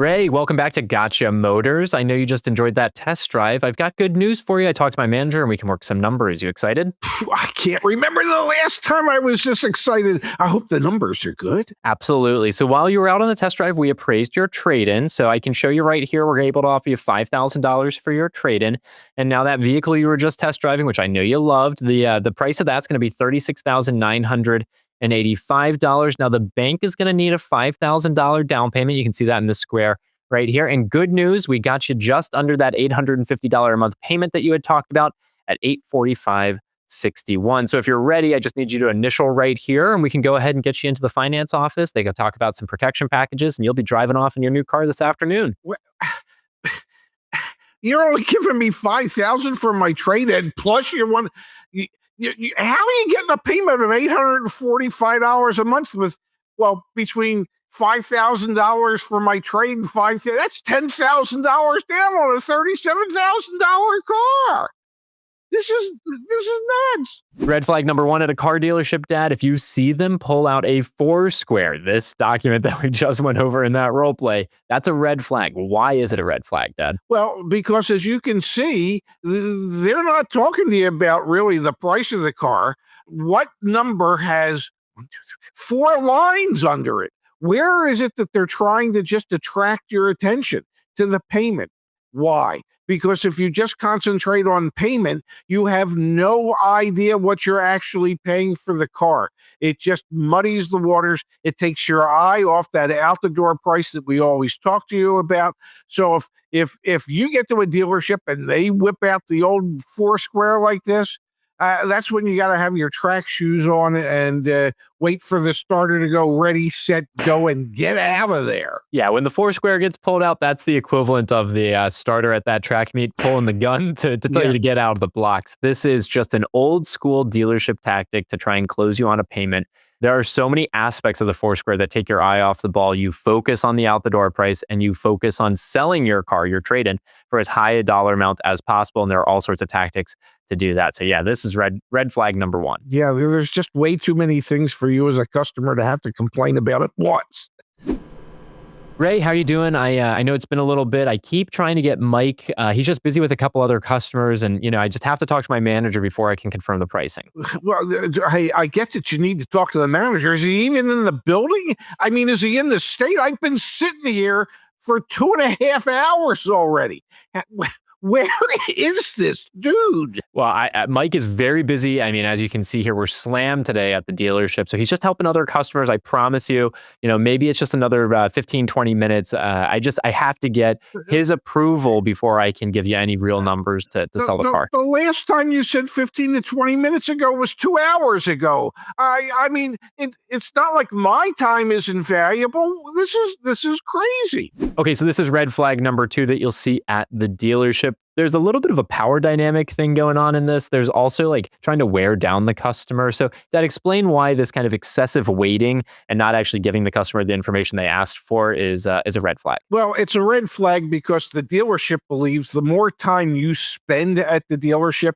Ray, welcome back to Gotcha Motors. I know you just enjoyed that test drive. I've got good news for you. I talked to my manager and we can work some numbers. You excited? I can't remember the last time I was this excited. I hope the numbers are good. Absolutely. So while you were out on the test drive, we appraised your trade-in. So I can show you right here, we're able to offer you $5,000 for your trade-in. And now that vehicle you were just test driving, which I know you loved, the price of that's going to be $36,985. Now the bank is going to need a $5,000 down payment. You can see that in the square right here. And good news, we got you just under that $850 a month payment that you had talked about at $845.61. So if you're ready, I just need you to initial right here and we can go ahead and get you into the finance office. They can talk about some protection packages and you'll be driving off in your new car this afternoon. Well, you're only giving me $5,000 for my trade-in, plus how are you getting a payment of $845 a month between $5,000 for my trade and $5,000? That's $10,000 down on a $37,000 car. This is nuts. Red flag number one at a car dealership, Dad. If you see them pull out a Foursquare, this document that we just went over in that role play, that's a red flag. Why is it a red flag, Dad? Well, because as you can see, they're not talking to you about really the price of the car. What number has 4 lines under it? Where is it that they're trying to just attract your attention to the payment? Why? Because if you just concentrate on payment, you have no idea what you're actually paying for the car. It just muddies the waters. It takes your eye off that out-the-door price that we always talk to you about. So if you get to a dealership and they whip out the old Foursquare like this, that's when you got to have your track shoes on and wait for the starter to go ready, set, go, and get out of there. Yeah, when the Foursquare gets pulled out, that's the equivalent of the starter at that track meet pulling the gun to tell you to get out of the blocks. This is just an old school dealership tactic to try and close you on a payment. There are so many aspects of the Foursquare that take your eye off the ball. You focus on the out-the-door price and you focus on selling your car, your trade-in, for as high a dollar amount as possible. And there are all sorts of tactics to do that. So yeah, this is red flag number one. Yeah, there's just way too many things for you as a customer to have to complain about at once. Ray, how you doing? I know it's been a little bit. I keep trying to get Mike. He's just busy with a couple other customers, and I just have to talk to my manager before I can confirm the pricing. Well, I get that you need to talk to the manager. Is he even in the building? I mean, is he in the state? I've been sitting here for 2.5 hours already. Where is this dude? Well, Mike is very busy. I mean, as you can see here, we're slammed today at the dealership. So he's just helping other customers. I promise you, maybe it's just another 15, 20 minutes. I have to get his approval before I can give you any real numbers to sell the car. The last time you said 15 to 20 minutes ago was 2 hours ago. I mean, it's not like my time is invaluable. This is crazy. Okay, so this is red flag number 2 that you'll see at the dealership. There's a little bit of a power dynamic thing going on in this. There's also like trying to wear down the customer. So that explain why this kind of excessive waiting and not actually giving the customer the information they asked for is a red flag. Well, it's a red flag because the dealership believes the more time you spend at the dealership,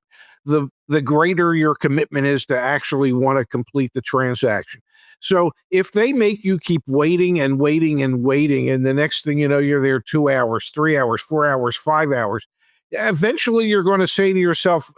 the greater your commitment is to actually want to complete the transaction. So if they make you keep waiting and waiting and waiting, and the next thing you know, you're there 2 hours, 3 hours, 4 hours, 5 hours, eventually you're going to say to yourself,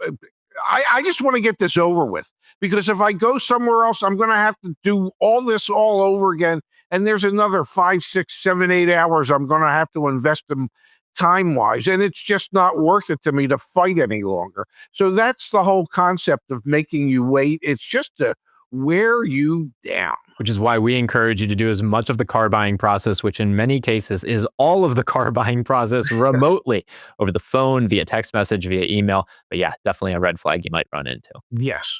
I just want to get this over with, because if I go somewhere else, I'm going to have to do all this all over again. And there's another 5, 6, 7, 8 hours I'm going to have to invest them time-wise. And it's just not worth it to me to fight any longer. So that's the whole concept of making you wait. It's just to wear you down. Which is why we encourage you to do as much of the car buying process, which in many cases is all of the car buying process, remotely over the phone, via text message, via email. But yeah, definitely a red flag you might run into. Yes.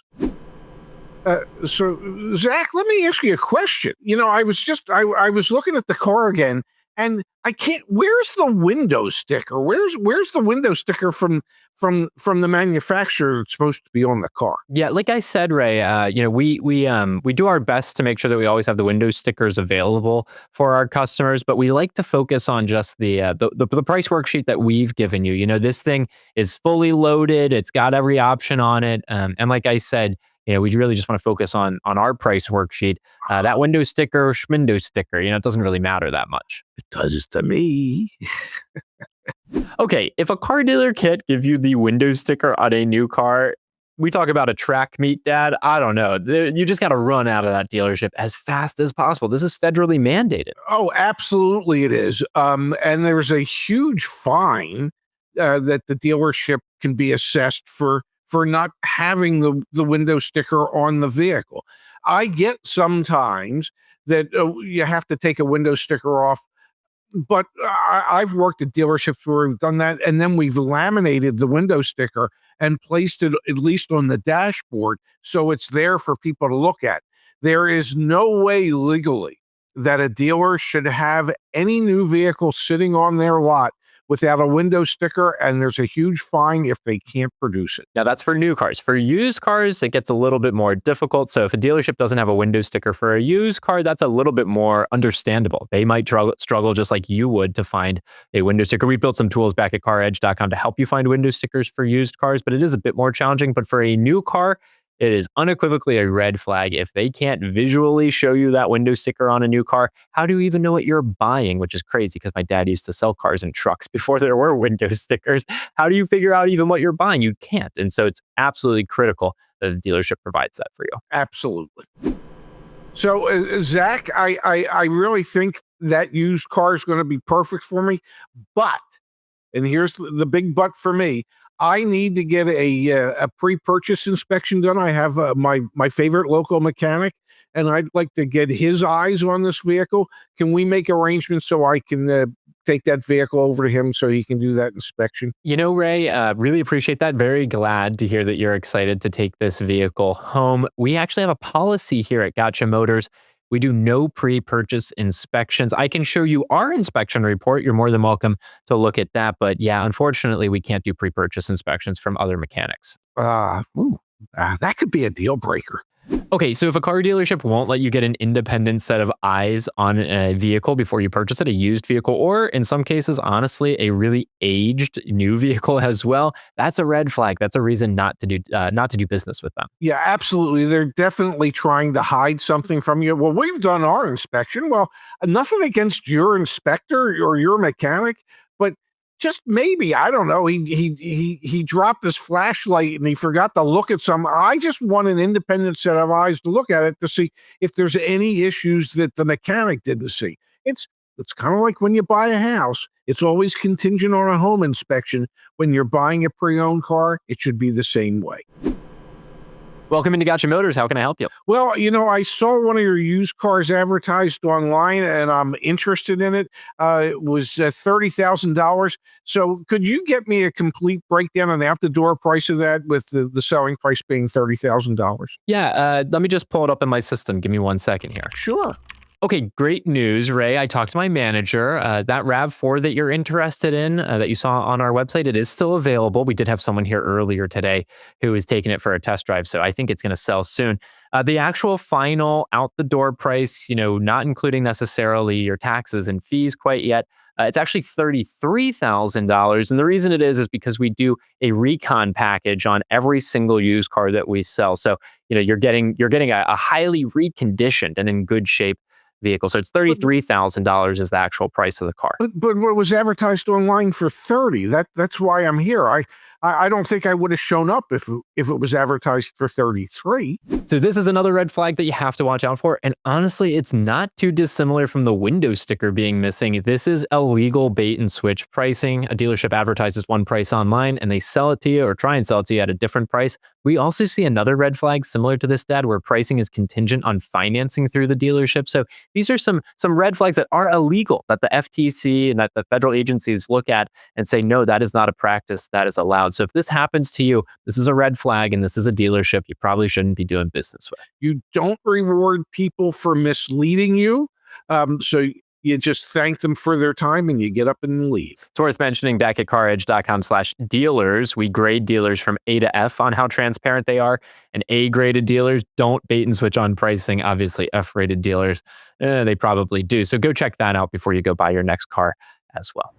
So Zach, let me ask you a question. I was looking at the car again, and I can't. Where's the window sticker? Where's the window sticker from the manufacturer that's supposed to be on the car? Yeah, like I said, Ray, we do our best to make sure that we always have the window stickers available for our customers, but we like to focus on just the price worksheet that we've given you. This thing is fully loaded. It's got every option on it, and like I said, we really just want to focus on our price worksheet. That window sticker, schmindo sticker, it doesn't really matter that much. It does to me. Okay, if a car dealer can't give you the window sticker on a new car, we talk about a track meet, Dad. I don't know. You just got to run out of that dealership as fast as possible. This is federally mandated. Oh, absolutely it is. And there's a huge fine that the dealership can be assessed for not having the window sticker on the vehicle. I get sometimes that you have to take a window sticker off, but I've worked at dealerships where we've done that, and then we've laminated the window sticker and placed it at least on the dashboard so it's there for people to look at. There is no way legally that a dealer should have any new vehicle sitting on their lot without a window sticker, and there's a huge fine if they can't produce it. Now, that's for new cars. For used cars, it gets a little bit more difficult. So if a dealership doesn't have a window sticker for a used car, that's a little bit more understandable. They might struggle just like you would to find a window sticker. We built some tools back at CarEdge.com to help you find window stickers for used cars, but it is a bit more challenging. But for a new car, it is unequivocally a red flag. If they can't visually show you that window sticker on a new car, how do you even know what you're buying? Which is crazy because my dad used to sell cars and trucks before there were window stickers. How do you figure out even what you're buying? You can't. And so it's absolutely critical that the dealership provides that for you. Absolutely. So, Zach, I really think that used car is going to be perfect for me. But, and here's the big but for me, I need to get a pre-purchase inspection done. I have my favorite local mechanic, and I'd like to get his eyes on this vehicle. Can we make arrangements so I can take that vehicle over to him so he can do that inspection? Ray, really appreciate that. Very glad to hear that you're excited to take this vehicle home. We actually have a policy here at Gotcha Motors. We do no pre-purchase inspections. I can show you our inspection report. You're more than welcome to look at that. But yeah, unfortunately, we can't do pre-purchase inspections from other mechanics. That could be a deal breaker. Okay, so if a car dealership won't let you get an independent set of eyes on a vehicle before you purchase it, a used vehicle, or in some cases, honestly, a really aged new vehicle as well, that's a red flag. That's a reason not to do business with them. Yeah, absolutely. They're definitely trying to hide something from you. Well, we've done our inspection. Well, nothing against your inspector or your mechanic, but just maybe, I don't know, he dropped his flashlight and he forgot to look at some. I just want an independent set of eyes to look at it to see if there's any issues that the mechanic didn't see. It's kind of like when you buy a house. It's always contingent on a home inspection. When you're buying a pre-owned car, it should be the same way. Welcome into Gotcha Motors. How can I help you? Well, I saw one of your used cars advertised online, and I'm interested in it. It was $30,000. So could you get me a complete breakdown on the out-the-door price of that with the selling price being $30,000? Yeah, let me just pull it up in my system. Give me 1 second here. Sure. Okay, great news, Ray. I talked to my manager. That RAV4 that you're interested in, that you saw on our website, it is still available. We did have someone here earlier today who was taking it for a test drive, so I think it's going to sell soon. The actual final out-the-door price, not including necessarily your taxes and fees quite yet, it's actually $33,000. And the reason it is because we do a recon package on every single used car that we sell. So, you're getting a highly reconditioned and in good shape vehicle. So it's $33,000 is the actual price of the car. But what was advertised online for 30? That's why I'm here. I don't think I would have shown up if it was advertised for 33. So this is another red flag that you have to watch out for. And honestly, it's not too dissimilar from the window sticker being missing. This is illegal bait and switch pricing. A dealership advertises one price online and they sell it to you or try and sell it to you at a different price. We also see another red flag similar to this, Dad, where pricing is contingent on financing through the dealership. So these are some red flags that are illegal that the FTC and that the federal agencies look at and say, no, that is not a practice that is allowed. So if this happens to you, this is a red flag and this is a dealership you probably shouldn't be doing business with. You don't reward people for misleading you. So you just thank them for their time and you get up and leave. It's worth mentioning back at CarEdge.com/dealers, we grade dealers from A to F on how transparent they are. And A-graded dealers don't bait and switch on pricing. Obviously, F-rated dealers, they probably do. So go check that out before you go buy your next car as well.